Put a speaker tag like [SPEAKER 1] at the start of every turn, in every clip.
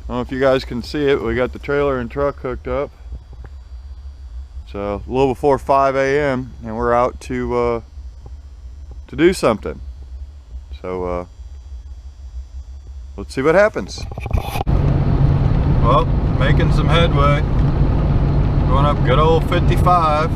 [SPEAKER 1] don't know if you guys can see it, but we got the trailer and truck hooked up. So a little before 5 a.m. and we're out to do something. So let's see what happens. Well, making some headway. Going up good old 55.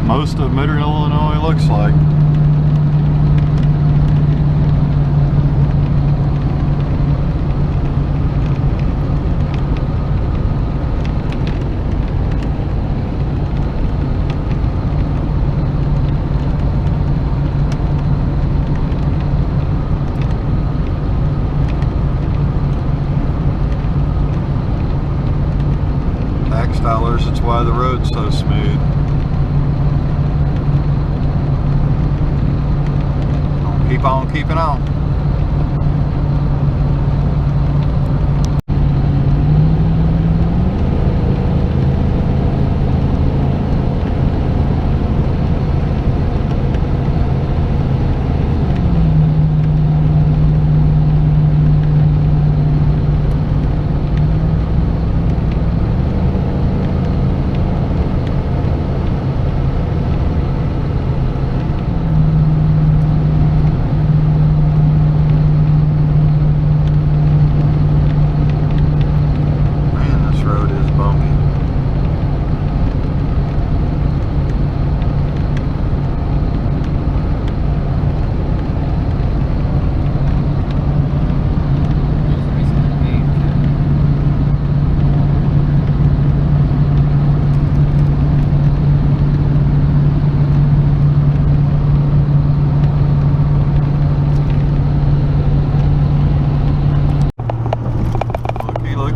[SPEAKER 1] Most of Midland, Illinois looks like. Tax dollars, that's why the road's so smooth. Keep on keeping on.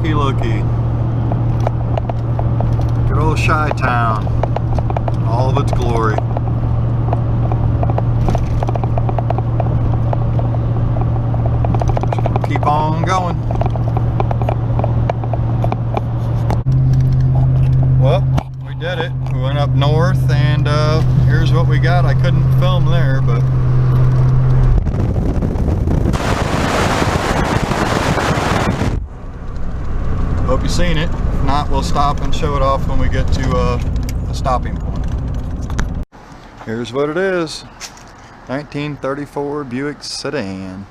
[SPEAKER 1] Looky. Good old Chi-Town. All of its glory. Just gonna keep on going. Well, we did it. We went up north and here's what we got. I couldn't film there, but hope you've seen it. If not, we'll stop and show it off when we get to the stopping point. Here's what it is. 1934 Buick sedan.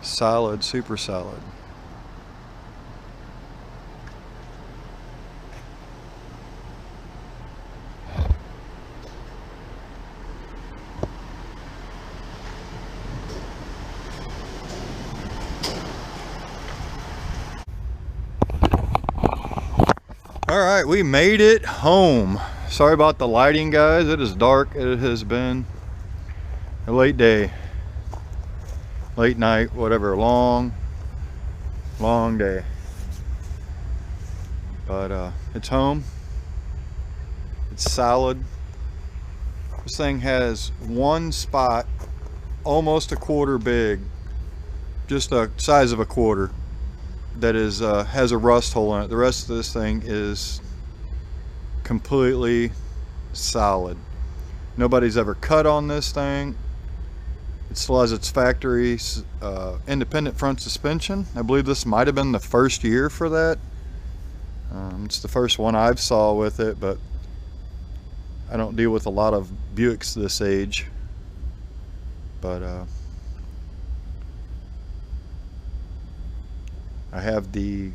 [SPEAKER 1] Solid, super solid. Alright, we made it home. Sorry about the lighting, guys. It is dark. It has been a late day. Late night, whatever. Long day. But it's home. It's solid. This thing has one spot almost a quarter big. Just the size of a quarter. That is has a rust hole in it. The rest of this thing is completely solid. Nobody's ever cut on this thing. It still has its factory independent front suspension. I believe this might have been the first year for that. It's the first one I've saw with it, but I don't deal with a lot of Buicks this age. But I have the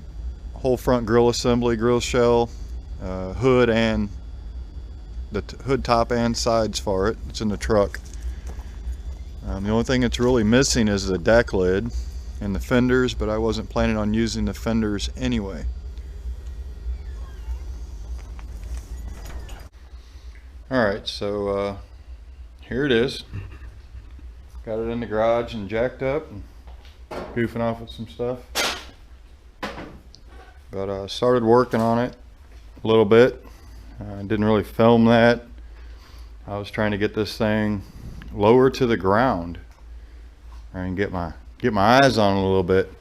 [SPEAKER 1] whole front grille assembly, grille shell, hood, and the hood top and sides for it. It's in the truck. The only thing that's really missing is the deck lid and the fenders, but I wasn't planning on using the fenders anyway. Alright, so here it is. Got it in the garage and jacked up and goofing off with some stuff. But I started working on it a little bit. I didn't really film that. I was trying to get this thing lower to the ground and get my eyes on it a little bit.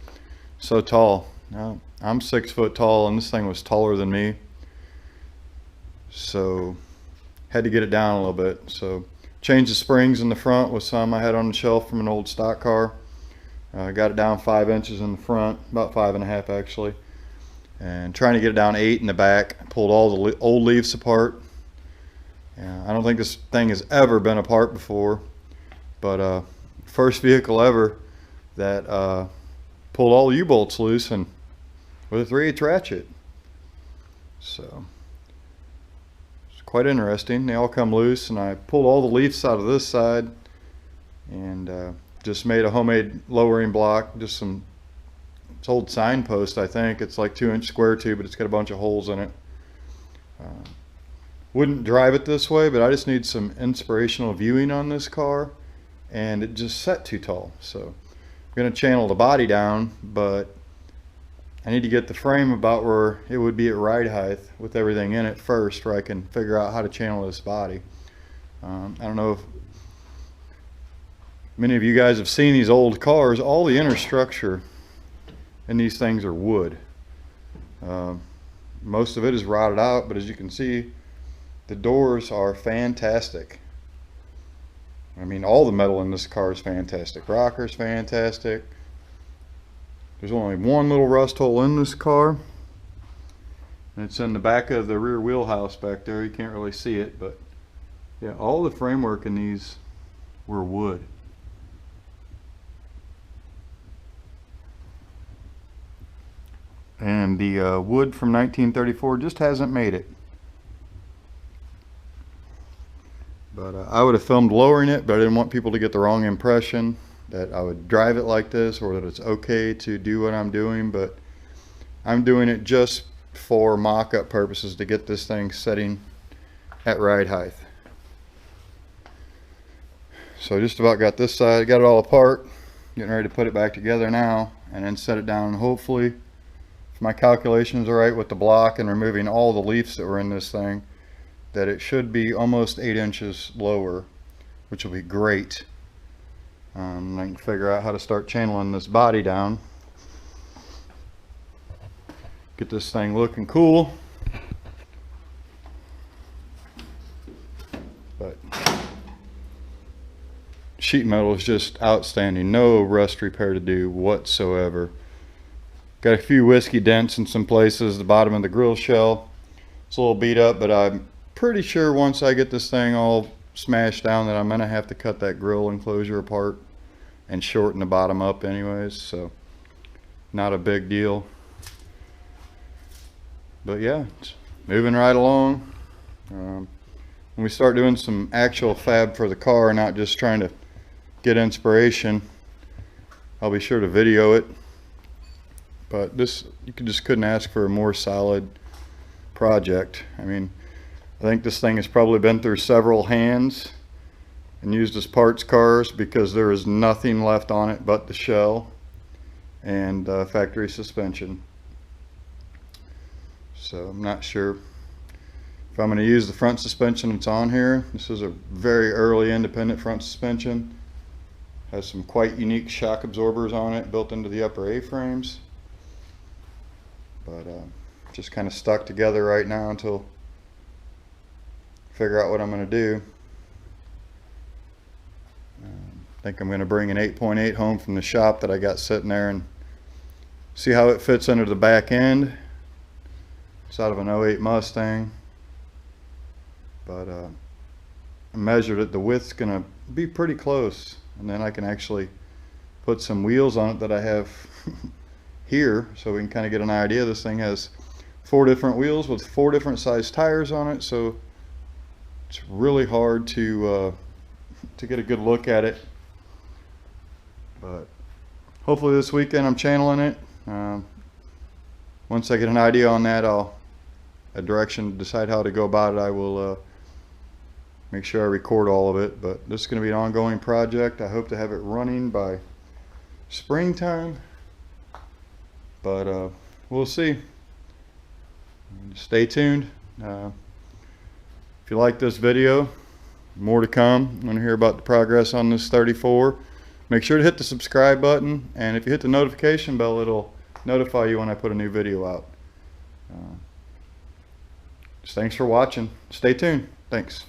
[SPEAKER 1] So tall. Now, I'm 6 foot tall and this thing was taller than me. So had to get it down a little bit. So changed the springs in the front with some I had on the shelf from an old stock car. Got it down 5 inches in the front, about 5.5 actually. And trying to get it down 8 in the back. Pulled all the old leaves apart. I don't think this thing has ever been apart before, but first vehicle ever that pulled all the U-bolts loose and with a 3/8 ratchet. So it's quite interesting. They all come loose, and I pulled all the leaves out of this side and just made a homemade lowering block. Just some, it's old signpost, I think. It's like 2-inch square tube, but it's got a bunch of holes in it. Wouldn't drive it this way, but I just need some inspirational viewing on this car, and it just set too tall. So I'm going to channel the body down, but I need to get the frame about where it would be at ride height with everything in it first, where I can figure out how to channel this body. I don't know if many of you guys have seen these old cars. All the inner structure in these things are wood. Most of it is rotted out, but as you can see, the doors are fantastic. I mean, all the metal in this car is fantastic. Rocker's fantastic. There's only one little rust hole in this car, and it's in the back of the rear wheelhouse back there. You can't really see it, but yeah, all the framework in these were wood. And the wood from 1934 just hasn't made it. But I would have filmed lowering it, but I didn't want people to get the wrong impression that I would drive it like this, or that it's okay to do what I'm doing. But I'm doing it just for mock-up purposes to get this thing setting at ride height. So I just about got this side, got it all apart, getting ready to put it back together now, and then set it down. Hopefully, if my calculations are right with the block and removing all the leaves that were in this thing, that it should be almost 8 inches lower, which will be great. I can figure out how to start channeling this body down, get this thing looking cool. But sheet metal is just outstanding. No rust repair to do whatsoever. Got a few whiskey dents in some places. The bottom of the grill shell, it's a little beat up, but I'm pretty sure once I get this thing all smashed down that I'm gonna have to cut that grill enclosure apart and shorten the bottom up anyways, so not a big deal. But yeah, it's moving right along. When we start doing some actual fab for the car, not just trying to get inspiration, I'll be sure to video it. But this, you just couldn't ask for a more solid project. I mean, I think this thing has probably been through several hands and used as parts cars, because there is nothing left on it but the shell and factory suspension. So I'm not sure if I'm going to use the front suspension that's on here. This is a very early independent front suspension. Has some quite unique shock absorbers on it built into the upper A-frames. But just kind of stuck together right now until figure out what I'm going to do. I think I'm going to bring an 8.8 home from the shop that I got sitting there and see how it fits under the back end. It's out of an 08 Mustang, but I measured it. The width's going to be pretty close, and then I can actually put some wheels on it that I have here, so we can kind of get an idea. This thing has 4 different wheels with 4 different size tires on it, so it's really hard to get a good look at it. But hopefully this weekend I'm channeling it. Once I get an idea on that, a direction to decide how to go about it, I will make sure I record all of it. But this is going to be an ongoing project. I hope to have it running by springtime, but we'll see. Stay tuned. If you like this video, more to come. Want to hear about the progress on this 34? Make sure to hit the subscribe button, and if you hit the notification bell, it'll notify you when I put a new video out. Thanks for watching. Stay tuned. Thanks.